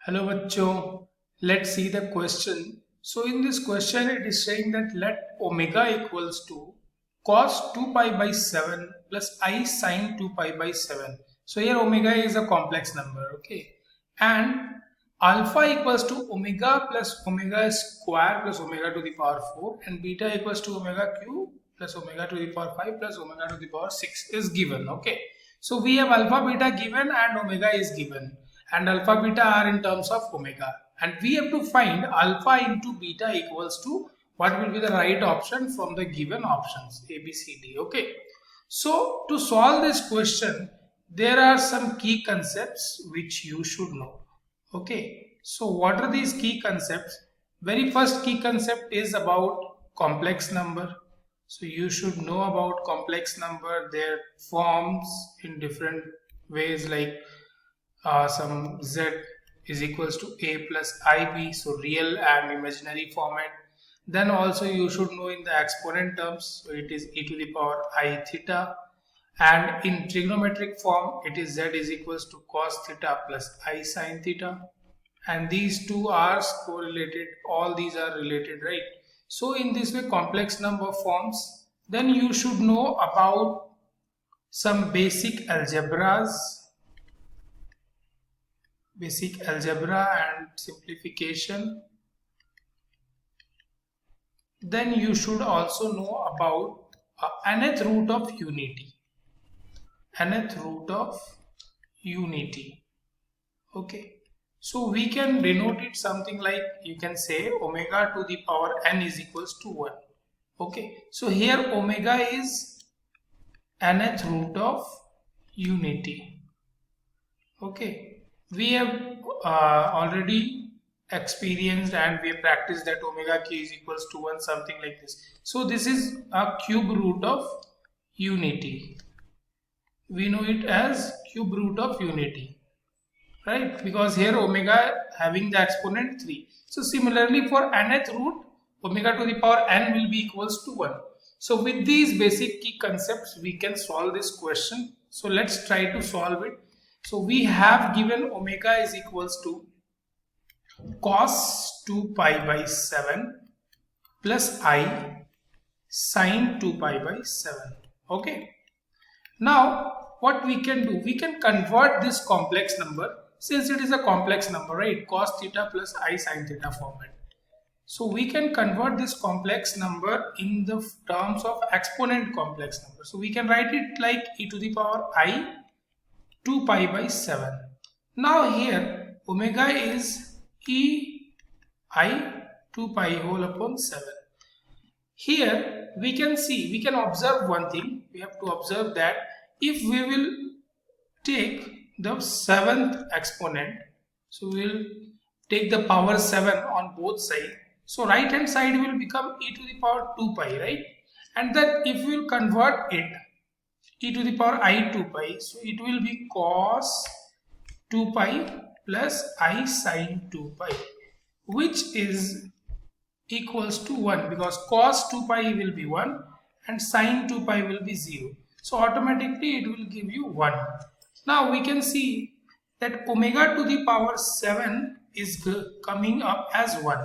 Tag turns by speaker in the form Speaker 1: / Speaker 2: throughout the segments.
Speaker 1: Hello bachcho, let's see the question. So in this question it is saying that let omega equals to cos 2 pi by 7 plus I sin 2 pi by 7. So here omega is a complex number, okay? And alpha equals to omega plus omega square plus omega to the power 4 and beta equals to omega cube plus omega to the power 5 plus omega to the power 6 is given, okay? So we have alpha beta given and omega is given, and alpha beta are in terms of omega, and we have to find alpha into beta equals to what will be the right option from the given options A, B, C, D. Okay, so to solve this question there are some key concepts which you should know. Okay, so what are these key concepts? Very first key concept is about complex number. So you should know about complex number, their forms in different ways, like some z is equals to a plus ib, so real and imaginary format. Then also you should know in the exponent terms, so it is e to the power I theta, and in trigonometric form it is z is equals to cos theta plus I sin theta, and these two are correlated, all these are related, right? So in this way complex number forms. Then you should know about some basic algebra and simplification. Then you should also know about nth root of unity. Okay, so we can denote it something like, you can say omega to the power n is equals to 1. Okay, so here omega is nth root of unity. Okay, we have already experienced and we have practiced that omega k is equals to 1, something like this. So this is a cube root of unity. We know it as cube root of unity, right? Because here omega having the exponent 3. So similarly for nth root, omega to the power n will be equals to 1. So with these basic key concepts we can solve this question. So let's try to solve it. So we have given omega is equals to cos 2 pi by 7 plus I sin 2 pi by 7. Okay. Now what we can do, we can convert this complex number, since it is a complex number, right? Cos theta plus I sin theta format. So we can convert this complex number in the terms of exponent complex number. So we can write it like e to the power I 2 pi by 7. Now here omega is e I 2 pi whole upon 7. Here we can see, we can observe one thing. We have to observe that if we will take the 7th exponent, so we will take the power 7 on both sides. So right hand side will become e to the power 2 pi, right? And then if we will convert it e to the power I 2 pi, so it will be cos 2 pi plus I sin 2 pi, which is equals to 1, because cos 2 pi will be 1 and sin 2 pi will be 0. So automatically it will give you 1. Now we can see that omega to the power 7 is coming up as 1.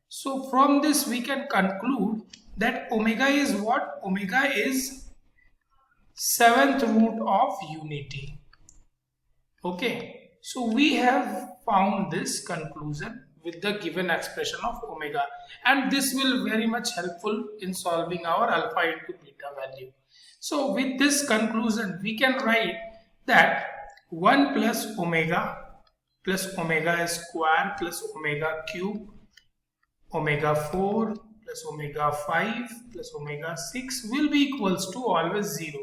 Speaker 1: So from this we can conclude that omega is what? Omega is 7th root of unity. Okay, so we have found this conclusion with the given expression of omega, and this will very much helpful in solving our alpha into beta value. So with this conclusion we can write that 1 plus omega square plus omega cube, omega 4 plus omega 5 plus omega 6 will be equals to always 0,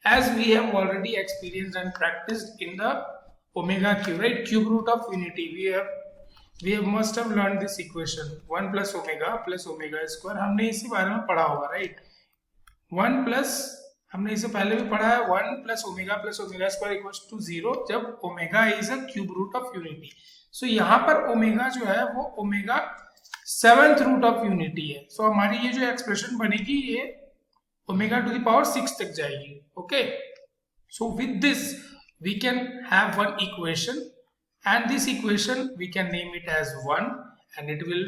Speaker 1: as we have already experienced and practiced in the omega cube, right? Cube root of unity, we must have learned this equation 1 plus omega square. हमने इसी बारे में पढ़ा होगा, right? 1 plus हमने इसे पहले भी पढ़ा है, 1 plus omega square equals to 0 जब omega is a cube root of unity. So यहाँ पर omega जो है वो omega 7th root of unity है. So हमारी ये जो एक्सप्रेशन बनेगी ये omega to the power 6 तक जाएगी. Okay. So with this we can have one equation, and this equation we can name it as 1, and it will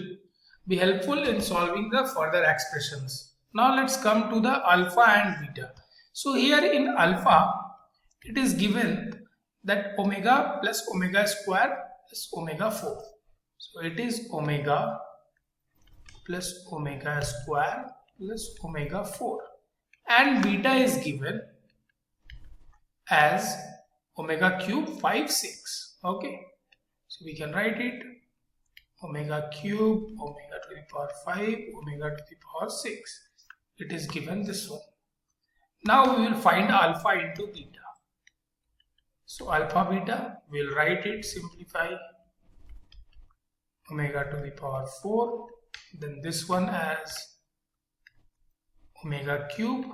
Speaker 1: be helpful in solving the further expressions. Now let's come to the alpha and beta. So here in alpha it is given that omega plus omega square plus omega 4. So it is omega plus omega square plus omega 4, and beta is given as omega cube 5 6. Okay, so we can write it omega cube omega to the power 5 omega to the power 6. It is given this one. Now we will find alpha into beta. So alpha beta, we will write it, simplify omega to the power 4, then this one as omega cube,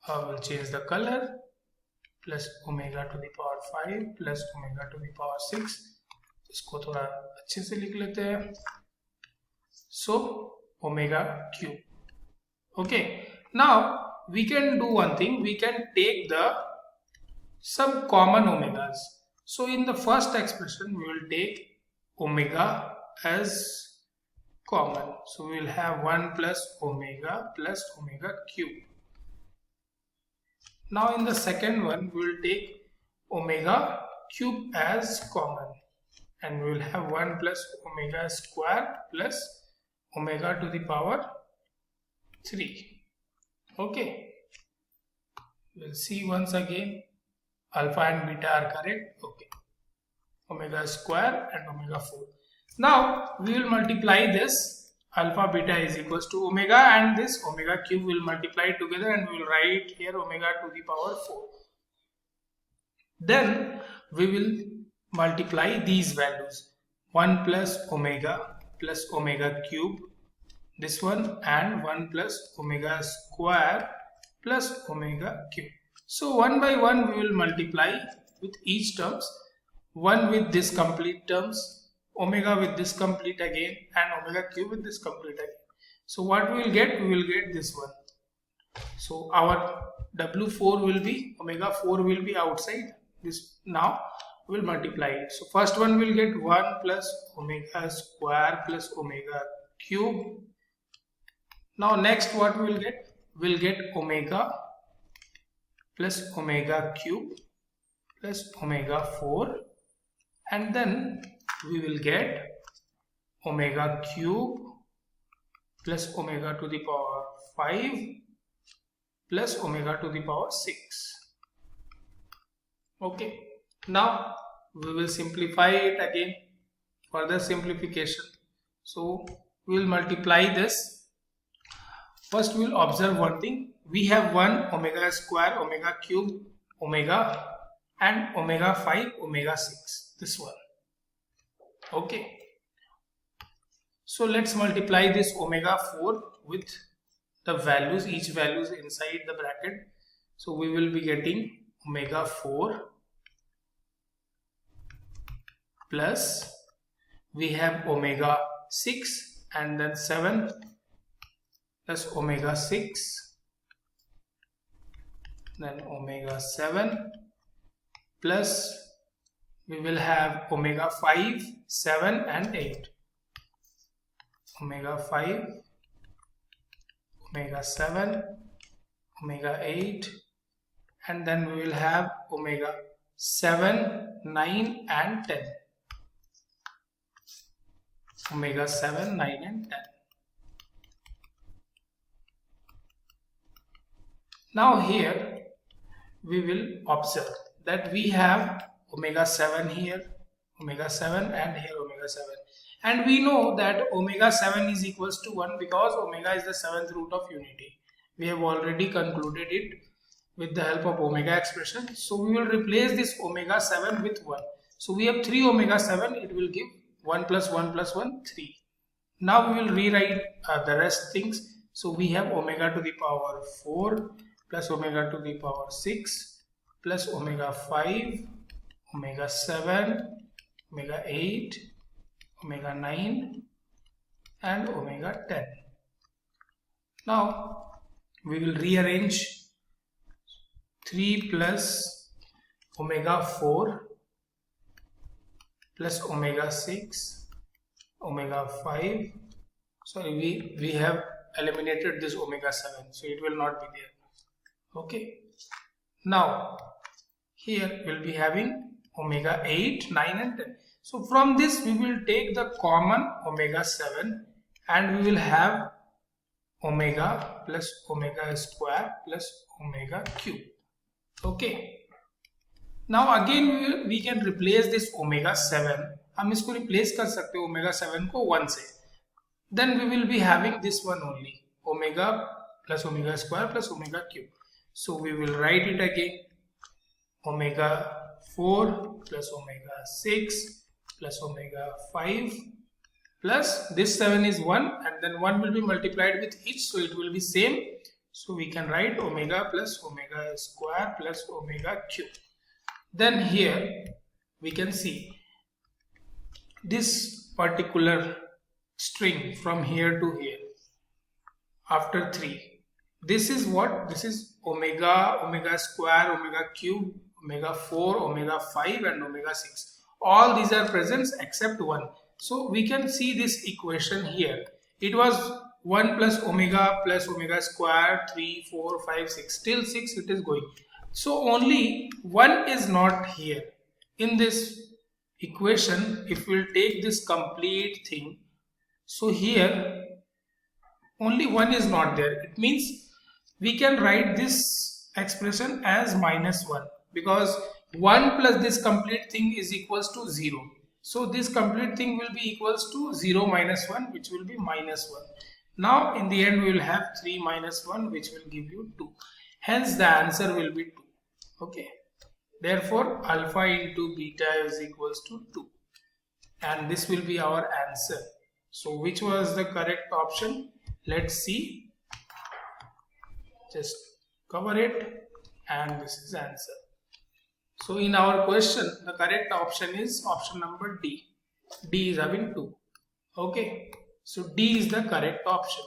Speaker 1: I will change the color, plus omega to the power 5 plus omega to the power 6. इसको थोड़ा अच्छे से लिख लेते हैं. So omega cube. Okay, now we can do one thing, we can take the some common omegas. So in the first expression we will take omega as common. So we will have 1 plus omega cube. Now in the second one we will take omega cube as common, and we will have 1 plus omega square plus omega to the power 3. Okay, we'll see once again alpha and beta are correct. Okay, omega square and omega 4. Now we will multiply this alpha beta is equals to omega, and this omega cube will multiply together, and we will write here omega to the power 4. Then we will multiply these values, 1 plus omega cube, this one, and 1 plus omega square plus omega cube. So one by one we will multiply with each terms, 1 with this complete terms, omega with this complete again, and omega cube with this complete again. So what we will get? We will get this one. So our W4 will be, omega 4 will be outside this. Now we will multiply it. So first one will get 1 plus omega square plus omega cube. Now next what we will get? We will get omega plus omega cube plus omega 4, and then we will get omega cube plus omega to the power 5 plus omega to the power 6. Okay, now we will simplify it again, further simplification. So we will multiply this. First we will observe one thing, we have 1 omega square omega cube omega and omega 5 omega 6, this one. Okay, so let's multiply this omega 4 with the values, each values inside the bracket. So we will be getting omega 4 plus we have omega 6 and then 7 plus omega 6, then omega 7 plus we will have omega 5, 7 and 8. Omega 5, omega 7, omega 8, and then we will have omega 7, 9 and 10. Omega 7, 9 and 10. Now here we will observe that we have omega 7 here, omega 7 and here omega 7. And we know that omega 7 is equals to 1 because omega is the 7th root of unity. We have already concluded it with the help of omega expression. So we will replace this omega 7 with 1. So we have 3 omega 7, it will give 1 plus 1 plus 1, 3. Now we will rewrite the rest things. So we have omega to the power 4 plus omega to the power 6 plus omega 5, omega 7, omega 8, omega 9 and omega 10. Now we will rearrange 3 plus omega 4 plus omega 6, omega 5. Sorry, we have eliminated this omega 7, so it will not be there. Okay. Now, here we'll be having omega 8, 9 and 10. So from this we will take the common omega 7 and we will have omega plus omega square plus omega cube. Okay. Now again we can replace this omega 7. हम इसको replace कर सकते हैं omega 7 को 1 से. Then we will be having this one only, omega plus omega square plus omega cube. So we will write it again, omega 4 plus omega 6 plus omega 5 plus this 7 is 1 and then 1 will be multiplied with each, so it will be same. So we can write omega plus omega square plus omega cube. Then here we can see this particular string from here to here after 3. This is what? This is omega, omega square, omega cube, omega 4, omega 5 and omega 6. All these are present except 1. So we can see this equation here. It was 1 plus omega square, 3, 4, 5, 6. Till 6 it is going. So only 1 is not here. In this equation, if we will take this complete thing, so here only 1 is not there. It means we can write this expression as minus 1 because 1 plus this complete thing is equals to 0. So this complete thing will be equals to 0 minus 1, which will be minus 1. Now in the end we will have 3 minus 1, which will give you 2. Hence the answer will be 2. Okay. Therefore alpha into beta is equals to 2. And this will be our answer. So which was the correct option? Let's see. Just cover it and this is answer. So in our question, the correct option is option number D. D is having 2. Okay. So D is the correct option.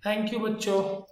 Speaker 1: Thank you, bachcho.